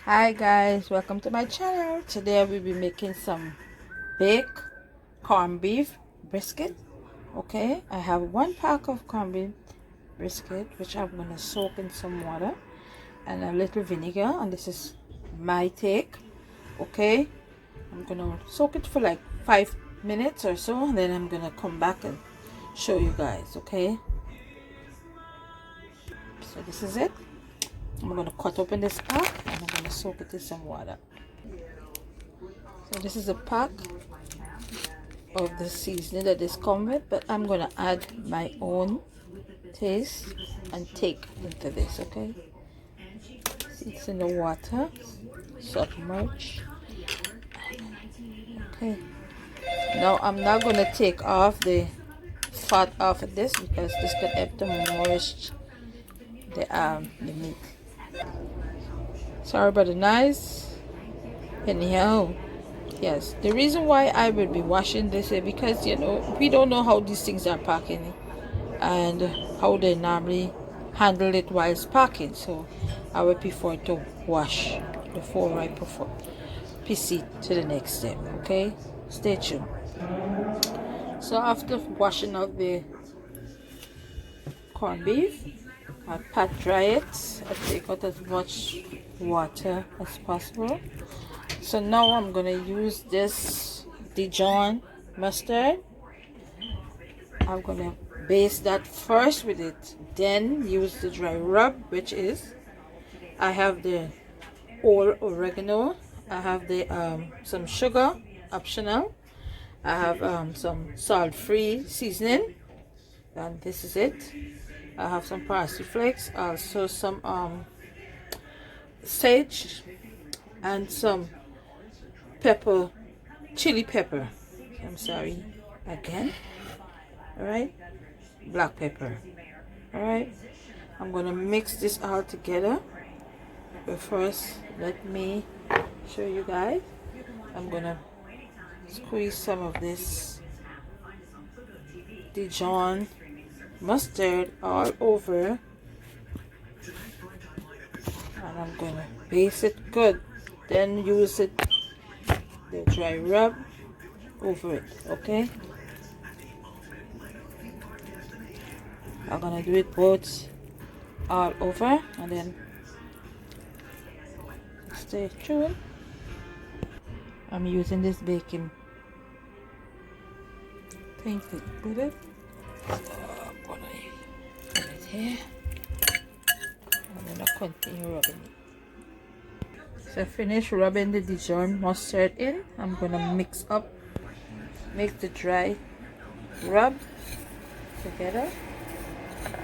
Hi guys, welcome to my channel. Today I will be making some baked corned beef brisket. Okay, I have 1 pack of corned beef brisket which I'm gonna soak in some water and a little vinegar, and this is my take. Okay, I'm gonna soak it for like 5 minutes or so, and then I'm gonna come back and show you guys. Okay, so this is it. I'm gonna cut open this pack and I'm gonna soak it in some water. So this is a pack of the seasoning that is come with, but I'm gonna add my own taste and take into this. Okay, see, it's in the water, submerge. Okay, now I'm not gonna take off the fat off of this because this could help to moist the meat. Sorry about the noise. Anyhow, yes, the reason why I will be washing this is because we don't know how these things are packing and how they normally handle it whilst packing, so I would prefer to wash before I proceed to the next step. Okay, stay tuned. So after washing out the corned beef, I pat dry it. I take out as much water as possible. So now I'm gonna use this Dijon mustard. I'm gonna baste that first with it, then use the dry rub, which is I have the whole oregano, I have the some sugar, optional, I have some salt-free seasoning, and this is it. I have some parsley flakes, also some sage, and some pepper, chili pepper. I'm sorry, again. All right, black pepper. All right, I'm gonna mix this all together. But first, let me show you guys. I'm gonna squeeze some of this Dijon mustard all over, and I'm gonna base it good, then use it the dry rub over it. Okay, I'm gonna do it both all over, and then stay tuned. I'm using this baking thing to put it. I'm gonna put it here, and then I'll continue rubbing it. So I finish rubbing the Dijon mustard in. I'm gonna mix the dry rub together,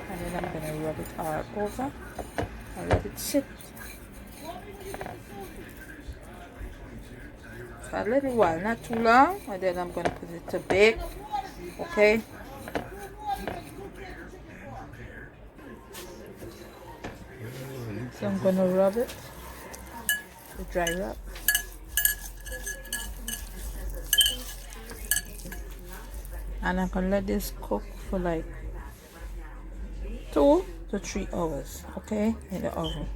and then I'm gonna rub it all over and let it sit for a little while, not too long, and then I'm gonna put it to bake. Okay, so I'm gonna rub it, the dry rub, and I'm gonna let this cook for like 2 to 3 hours. Okay, in the oven.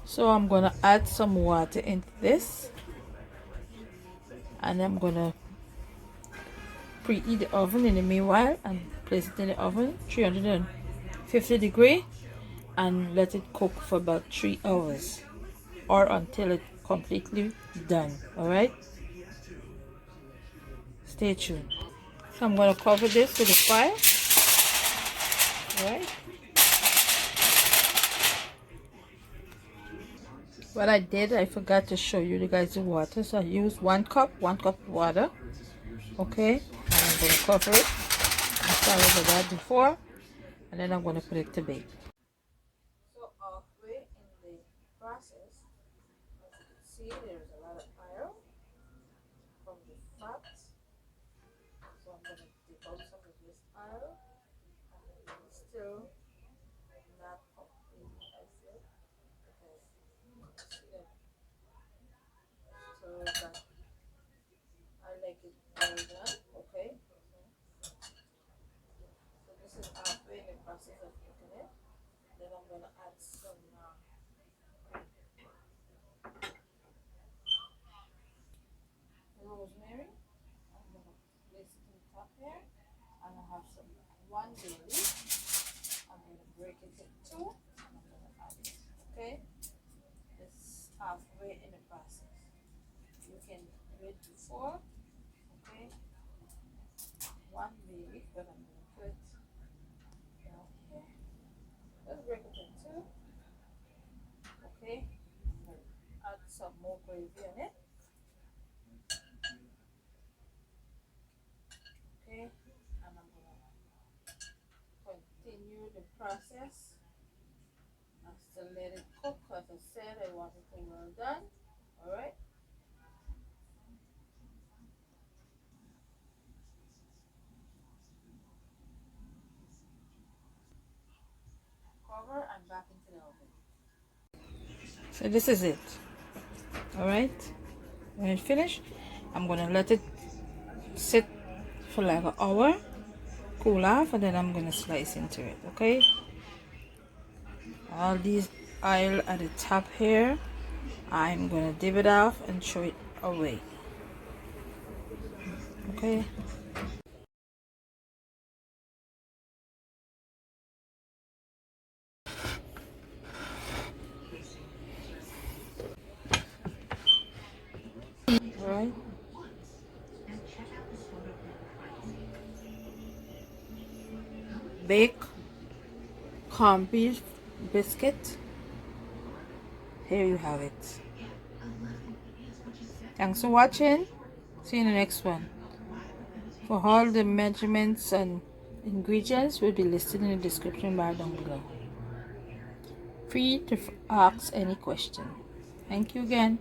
So I'm gonna add some water into this, and I'm gonna preheat the oven in the meanwhile and place it in the oven 350 degrees, and let it cook for about 3 hours or until it's completely done. All right, stay tuned. So I'm going to cover this with a file. All right, what I did, I forgot to show you guys the water, so I used 1 cup of water. Okay, and I'm going to cover it. I started with that before, and then I'm going to put it to bake. So halfway in the process, as you can see, there's a lot of oil from the fat. So I'm going to take out some of this oil, and it's still not completely acid because you see that so that I like it well done. Okay, process of cooking it. Then I'm gonna add some rosemary. I'm gonna place it on top here, and I have some one bay leaf. I'm gonna break it in two, and I'm gonna add it. Okay, it's halfway in the process. You can do it before. Okay, one bay leaf, but I'm gonna put down here. Let's break it in two. Okay, add some more gravy on it. Okay, and I'm gonna continue the process and still let it cook. As I said, I want it to well done. All right. Cover and back into the oven. So this is it. All right. When it's finished, I'm gonna let it sit for like an hour, cool off, and then I'm gonna slice into it. Okay. All these oil at the top here, I'm gonna dip it off and throw it away. Okay. All right. Bake Carnbeef biscuit. Here you have it. Thanks for watching. See you in the next one. For all the measurements and ingredients will be listed in the description bar down below. Free to ask any question. Thank you again.